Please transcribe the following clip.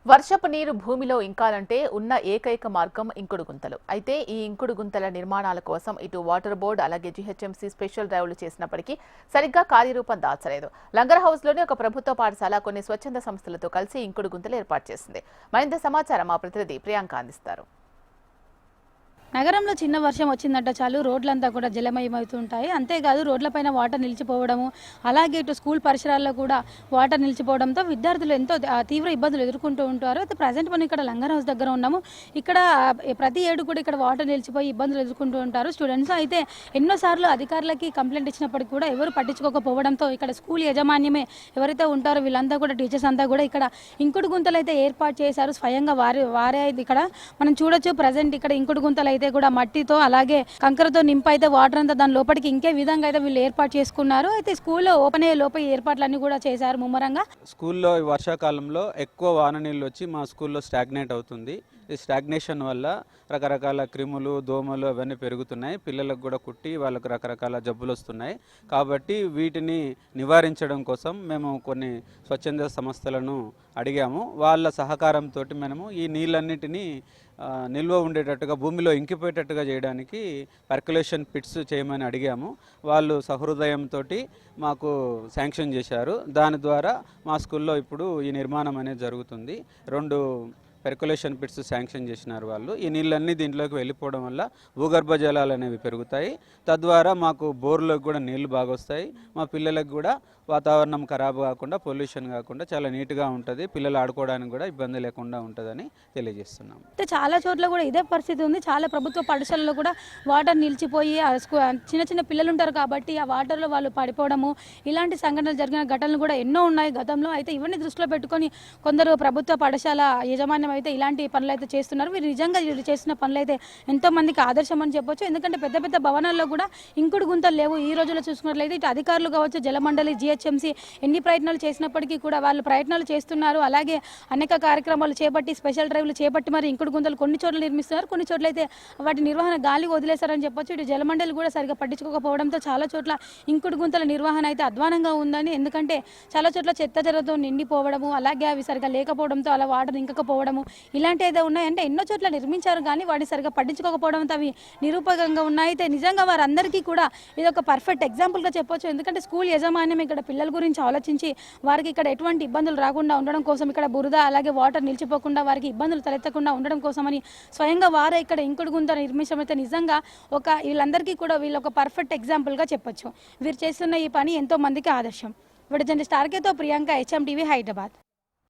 వర్షపు నీరు భూమిలో ఇంకాలంటే ఉన్న ఏకైక మార్గం ఇంకుడు గుంతలు. అయితే ఈ ఇంకుడు గుంతల నిర్మాణాల కోసం ఇటు వాటర్ బోర్డు అలాగే జీహెచ్ఎంసీ స్పెషల్ డ్రైవ్లు చేసినప్పటికీ సరిగ్గా కార్యరూపం దాల్చలేదు. లంగర్ హౌస్లోని ఒక ప్రభుత్వ పాఠశాల కొన్ని స్వచ్ఛంద సంస్థలతో కలిసి ఇంకుడు గుంతలు ఏర్పాటు చేసింది. మరింత సమాచారం మా ప్రతినిధి ప్రియాంక అందిస్తారు. నగరంలో చిన్న వర్షం వచ్చిందంటే చాలు రోడ్లంతా కూడా జలమయమవుతుంటాయి. అంతేకాదు రోడ్లపైన వాటర్ నిలిచిపోవడము, అలాగే ఇటు స్కూల్ పరిసరాల్లో కూడా వాటర్ నిలిచిపోవడంతో విద్యార్థులు ఎంతో తీవ్ర ఇబ్బందులు ఎదుర్కొంటూ ఉంటారు. అయితే ప్రజెంట్ మనం ఇక్కడ లంగర్ హౌస్ దగ్గర ఉన్నాము. ఇక్కడ ప్రతి ఏడు కూడా ఇక్కడ వాటర్ నిలిచిపోయి ఇబ్బందులు ఎదుర్కొంటూ ఉంటారు స్టూడెంట్స్. అయితే ఎన్నోసార్లు అధికారులకి కంప్లైంట్ ఇచ్చినప్పటికీ కూడా ఎవరు పట్టించుకోకపోవడంతో ఇక్కడ స్కూల్ యాజమాన్యమే ఎవరైతే ఉంటారో వీళ్ళంతా కూడా టీచర్స్ అంతా కూడా ఇక్కడ ఇంకుడు గుంతలు అయితే ఏర్పాటు చేశారు. స్వయంగా వారే ఇక్కడ మనం చూడొచ్చు. ప్రజెంట్ ఇక్కడ ఇంకుడు గుంతలు అయితే కూడా మట్టితో అలాగే కంకరతో నింపైతే వాటర్ అంతా దాని లోపలికి ఇంకే విధంగా అయితే వీళ్ళు ఏర్పాటు చేసుకున్నారు. అయితే స్కూల్లో ఓపెన్ అయ్యే లోపల ఏర్పాట్లన్నీ కూడా చేశారు ముమ్మరంగా. స్కూల్లో వర్షాకాలంలో ఎక్కువ వాన నీళ్ళు వచ్చి మా స్కూల్లో స్టాగ్నేట్ అవుతుంది. ఈ స్టాగ్నేషన్ వల్ల రకరకాల క్రిములు, దోమలు అవన్నీ పెరుగుతున్నాయి. పిల్లలకు కూడా కుట్టి వాళ్ళకు రకరకాల జబ్బులు వస్తున్నాయి. కాబట్టి వీటిని నివారించడం కోసం మేము కొన్ని స్వచ్ఛంద సంస్థలను అడిగాము. వాళ్ళ సహకారంతో మనము ఈ నీళ్ళన్నిటినీ నిల్వ ఉండేటట్టుగా భూమిలో ఇంకిపోయేటట్టుగా చేయడానికి పర్కులేషన్ పిట్స్ చేయమని అడిగాము. వాళ్ళు సహృదయంతో మాకు శాంక్షన్ చేశారు. దాని ద్వారా మా స్కూల్లో ఇప్పుడు ఈ నిర్మాణం అనేది జరుగుతుంది. 2 పెర్కులేషన్ పిట్స్ శాంక్షన్ చేసినారు వాళ్ళు. ఈ నీళ్ళన్నీ దీంట్లోకి వెళ్ళిపోవడం వల్ల భూగర్భ జలాలు అనేవి పెరుగుతాయి. తద్వారా మాకు బోర్లకు కూడా నీళ్లు బాగా వస్తాయి. మా పిల్లలకు కూడా వాతావరణం ఖరాబ్ కాకుండా, పొల్యూషన్ కాకుండా చాలా నీట్గా ఉంటుంది. పిల్లలు ఆడుకోవడానికి కూడా ఇబ్బంది లేకుండా ఉంటుందని తెలియజేస్తున్నాం. అయితే చాలా చోట్ల కూడా ఇదే పరిస్థితి ఉంది. చాలా ప్రభుత్వ పాఠశాలలో కూడా వాటర్ నిలిచిపోయి చిన్న చిన్న పిల్లలు ఉంటారు కాబట్టి ఆ వాటర్లో వాళ్ళు పడిపోవడము, ఇలాంటి సంఘటనలు జరిగిన ఘటనలు కూడా ఎన్నో ఉన్నాయి గతంలో. అయితే ఇవన్నీ దృష్టిలో పెట్టుకొని కొందరు ప్రభుత్వ పాఠశాల యాజమాన్యం అయితే ఇలాంటి పనులు అయితే చేస్తున్నారు. వీరు నిజంగా వీళ్ళు చేస్తున్న పనులు అయితే ఎంతో మందికి ఆదర్శం అని చెప్పొచ్చు. ఎందుకంటే పెద్ద పెద్ద భవనాల్లో కూడా ఇంకుడు గుంతలు లేవు. ఈ రోజుల్లో చూసుకున్నట్లయితే ఇటు అధికారులు కావచ్చు, జలమండలి, జీహెచ్ఎంసీ ఎన్ని ప్రయత్నాలు చేసినప్పటికీ కూడా వాళ్ళు ప్రయత్నాలు చేస్తున్నారు. అలాగే అనేక కార్యక్రమాలు చేపట్టి స్పెషల్ డ్రైవ్లు చేపట్టి మరి ఇంకుడు గుంతలు కొన్ని చోట్ల నిర్మిస్తున్నారు. కొన్ని చోట్ల అయితే వాటి నిర్వహణ గాలికి వదిలేశారని చెప్పొచ్చు. ఇటు జలమండలి కూడా సరిగా పట్టించుకోకపోవడంతో చాలా చోట్ల ఇంకుడు గుంతల నిర్వహణ అయితే అధ్వానంగా ఉందని. ఎందుకంటే చాలా చోట్ల చెత్త చెరతో నిండిపోవడము, అలాగే అవి సరిగా లేకపోవడంతో అలా వాటర్ ఇంకకపోవడము ఇలాంటి అయితే ఉన్నాయంటే ఎన్నో చోట్ల నిర్మించారు కానీ వాటిని సరిగా పట్టించుకోకపోవడంతో అవి నిరూపకంగా ఉన్నాయి. అయితే నిజంగా వారందరికీ కూడా ఇది ఒక పర్ఫెక్ట్ ఎగ్జాంపుల్గా చెప్పొచ్చు. ఎందుకంటే స్కూల్ యాజమాన్యం ఇక్కడ పిల్లల గురించి ఆలోచించి వారికి ఇక్కడ ఎటువంటి ఇబ్బందులు రాకుండా ఉండడం కోసం, ఇక్కడ బురద అలాగే వాటర్ నిలిచిపోకుండా వారికి ఇబ్బందులు తలెత్తకుండా ఉండడం కోసమని స్వయంగా వారే ఇక్కడ ఇంకుడు గుంత నిర్మించడం అయితే నిజంగా వీళ్ళందరికీ కూడా వీళ్ళు ఒక పర్ఫెక్ట్ ఎగ్జాంపుల్గా చెప్పొచ్చు. వీరు చేస్తున్న ఈ పని ఎంతో మందికి ఆదర్శం. విడజండి స్టార్కేతో ప్రియాంక, HM టీవీ, హైదరాబాద్.